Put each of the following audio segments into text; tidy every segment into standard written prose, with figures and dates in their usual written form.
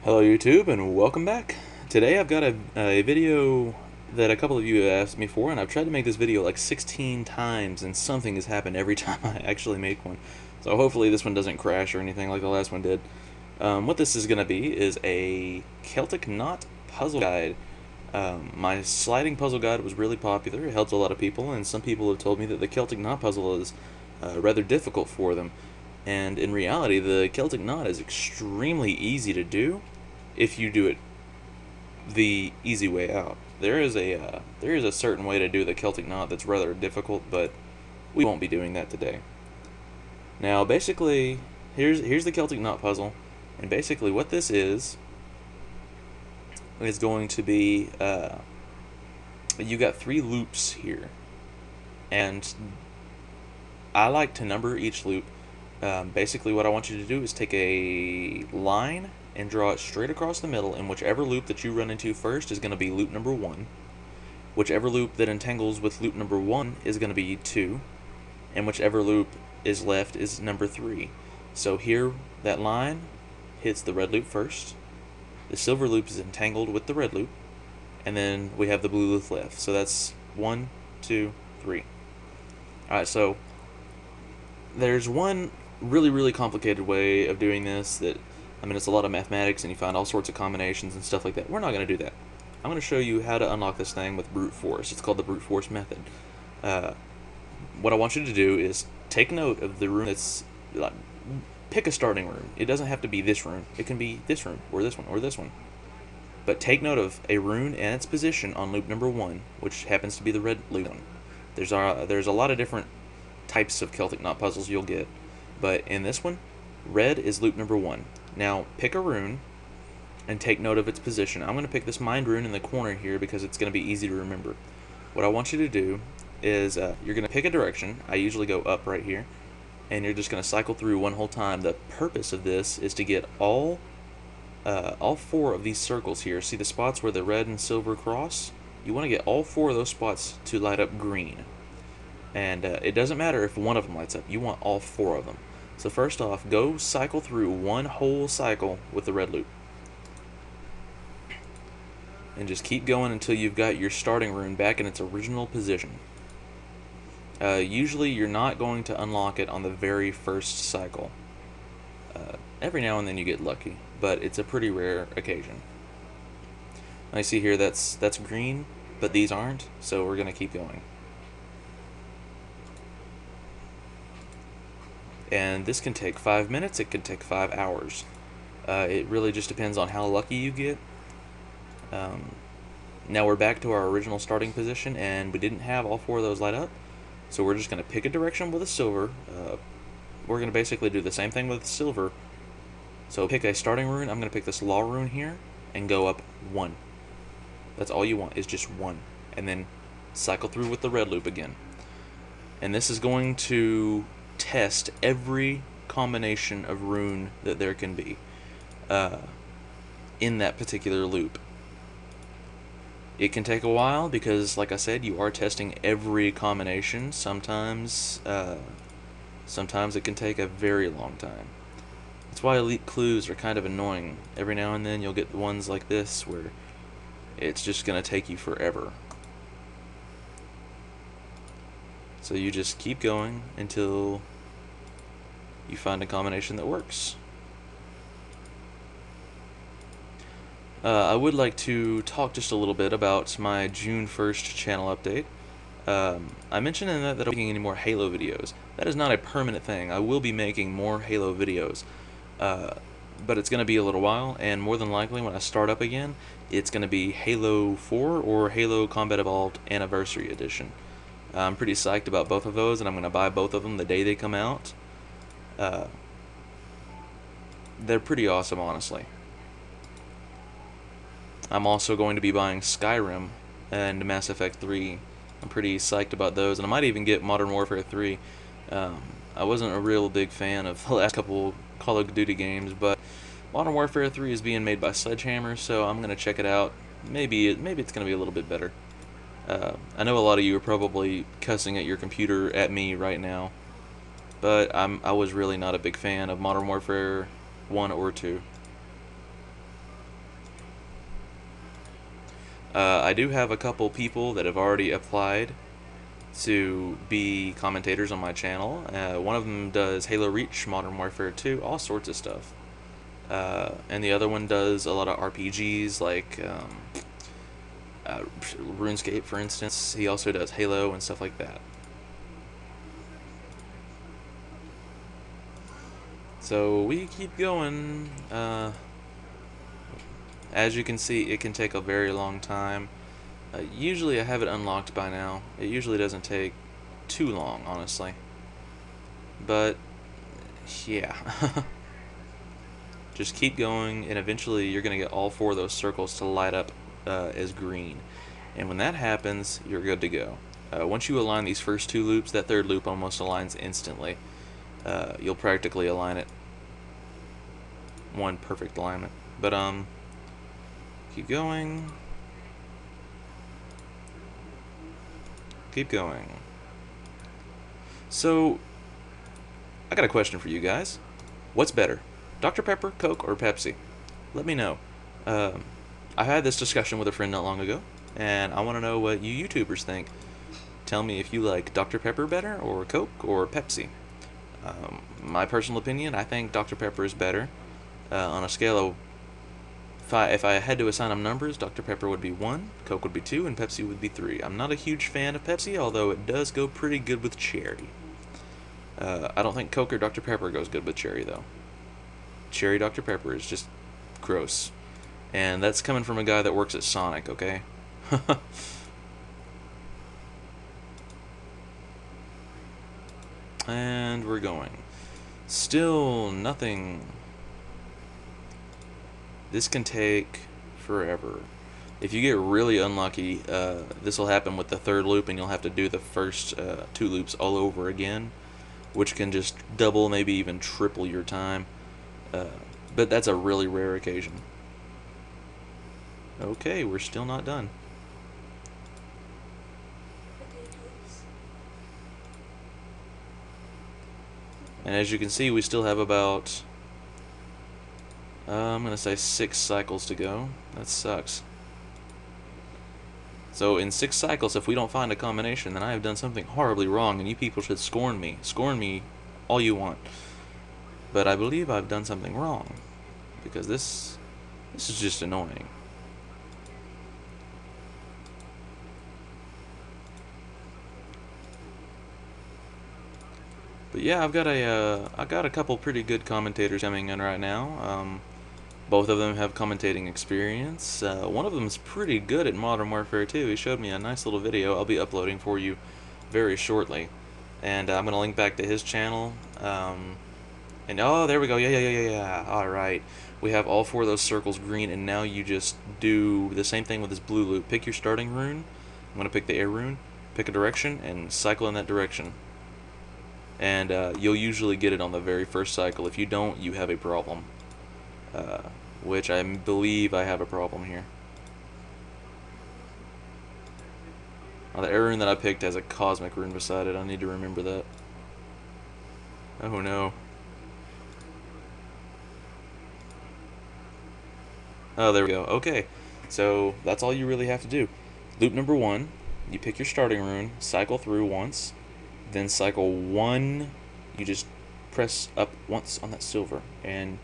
Hello YouTube and welcome back. Today I've got a video that a couple of you asked me for, and I've tried to make this video like 16 times and something has happened every time I actually make one. So hopefully this one doesn't crash or anything like the last one did. What this is going to be is a Celtic Knot puzzle guide. My sliding puzzle guide was really popular, it helped a lot of people, and some people have told me that the Celtic Knot puzzle is rather difficult for them. And in reality, the Celtic Knot is extremely easy to do if you do it the easy way out. There is a certain way to do the Celtic Knot that's rather difficult, but we won't be doing that today. Now, basically, here's the Celtic Knot puzzle, and basically what this is going to be you got 3 loops here, and I like to number each loop. Basically, what I want you to do is take a line and draw it straight across the middle, and whichever loop that you run into first is going to be loop number 1. Whichever loop that entangles with loop number 1 is going to be 2, and whichever loop is left is number 3. So here, that line hits the red loop first, the silver loop is entangled with the red loop, and then we have the blue loop left. So that's 1, 2, 3. Alright, so there's one really complicated way of doing this that, I mean, it's a lot of mathematics and you find all sorts of combinations and stuff like that. We're not going to do that. I'm going to show you how to unlock this thing with brute force. It's called the brute force method. What I want you to do is take note of the room that's, like, pick a starting room. It doesn't have to be this room. It can be this room, or this one, or this one. But take note of a rune and its position on loop number 1, which happens to be the red loop one. There's a lot of different types of Celtic Knot puzzles you'll get, but in this one, red is loop number 1. Now, pick a rune and take note of its position. I'm going to pick this mind rune in the corner here because it's going to be easy to remember. What I want you to do is you're going to pick a direction. I usually go up right here, and you're just going to cycle through one whole time. The purpose of this is to get all 4 of these circles here. See the spots where the red and silver cross? You want to get all 4 of those spots to light up green. And it doesn't matter if one of them lights up. You want all 4 of them. So first off, go cycle through one whole cycle with the red loop. And just keep going until you've got your starting rune back in its original position. Usually you're not going to unlock it on the very first cycle. Every now and then you get lucky, but it's a pretty rare occasion. I see here that's green, but these aren't, so we're going to keep going. And this can take 5 minutes, it can take 5 hours. It really just depends on how lucky you get. Now we're back to our original starting position, and we didn't have all 4 of those light up, so we're just going to pick a direction with a silver. We're going to basically do the same thing with silver. So pick a starting rune. I'm going to pick this law rune here and go up 1. That's all you want, is just 1. And then cycle through with the red loop again. And this is going to test every combination of rune that there can be in that particular loop. It can take a while because, like I said, you are testing every combination. Sometimes it can take a very long time. That's why elite clues are kind of annoying. Every now and then you'll get ones like this where it's just going to take you forever. So you just keep going until you find a combination that works. I would like to talk just a little bit about my June 1st channel update. I mentioned in that I'm making any more Halo videos. That is not a permanent thing. I will be making more Halo videos. But it's going to be a little while, and more than likely when I start up again, it's going to be Halo 4 or Halo Combat Evolved Anniversary Edition. I'm pretty psyched about both of those, and I'm going to buy both of them the day they come out. They're pretty awesome, honestly. I'm also going to be buying Skyrim and Mass Effect 3. I'm pretty psyched about those, and I might even get Modern Warfare 3. I wasn't a real big fan of the last couple Call of Duty games, but Modern Warfare 3 is being made by Sledgehammer, so I'm going to check it out. Maybe it's going to be a little bit better. I know a lot of you are probably cussing at your computer at me right now, but I was really not a big fan of Modern Warfare 1 or 2. I do have a couple people that have already applied to be commentators on my channel. One of them does Halo Reach, Modern Warfare 2, all sorts of stuff. And the other one does a lot of RPGs, like RuneScape, for instance. He also does Halo and stuff like that. So we keep going. As you can see, it can take a very long time. Usually I have it unlocked by now. It usually doesn't take too long, honestly. But, yeah. Just keep going, and eventually you're going to get all 4 of those circles to light up as green. And when that happens, you're good to go. Once you align these first 2 loops, that third loop almost aligns instantly. You'll practically align it. One perfect alignment. But, keep going. Keep going. So, I got a question for you guys. What's better, Dr. Pepper, Coke, or Pepsi? Let me know. I had this discussion with a friend not long ago, and I want to know what you YouTubers think. Tell me if you like Dr. Pepper better, or Coke, or Pepsi. My personal opinion, I think Dr. Pepper is better. On a scale of, if I had to assign them numbers, Dr. Pepper would be 1, Coke would be 2, and Pepsi would be 3. I'm not a huge fan of Pepsi, although it does go pretty good with cherry. I don't think Coke or Dr. Pepper goes good with cherry, though. Cherry Dr. Pepper is just gross. And that's coming from a guy that works at Sonic, okay? And we're going. Still nothing. This can take forever. If you get really unlucky, this will happen with the 3rd loop, and you'll have to do the first 2 loops all over again, which can just double, maybe even triple your time. But that's a really rare occasion. Okay, we're still not done. And as you can see, we still have about, I'm going to say 6 cycles to go. That sucks. So in 6 cycles, if we don't find a combination, then I have done something horribly wrong, and you people should scorn me. Scorn me all you want. But I believe I've done something wrong, because this is just annoying. But yeah, I've got a couple pretty good commentators coming in right now. Both of them have commentating experience. One of them is pretty good at Modern Warfare 2. He showed me a nice little video I'll be uploading for you very shortly. And I'm going to link back to his channel. And oh, there we go. Yeah. Alright. We have all 4 of those circles green, and now you just do the same thing with this blue loop. Pick your starting rune. I'm going to pick the air rune. Pick a direction, and cycle in that direction. And you'll usually get it on the very first cycle. If you don't, you have a problem. Which I believe I have a problem here. The air rune that I picked has a cosmic rune beside it. I need to remember that. Oh no. Oh, there we go. Okay, so that's all you really have to do. Loop number 1, you pick your starting rune, cycle through once, then cycle 1, you just press up once on that silver, and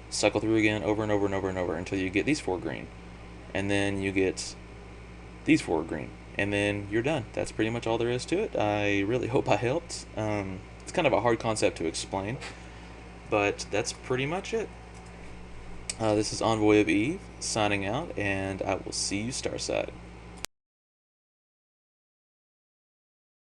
cycle through again over and over and over and over until you get these 4 green. And then you get these 4 green. And then you're done. That's pretty much all there is to it. I really hope I helped. It's kind of a hard concept to explain, but that's pretty much it. This is Envoy of Eve, signing out, and I will see you Starside.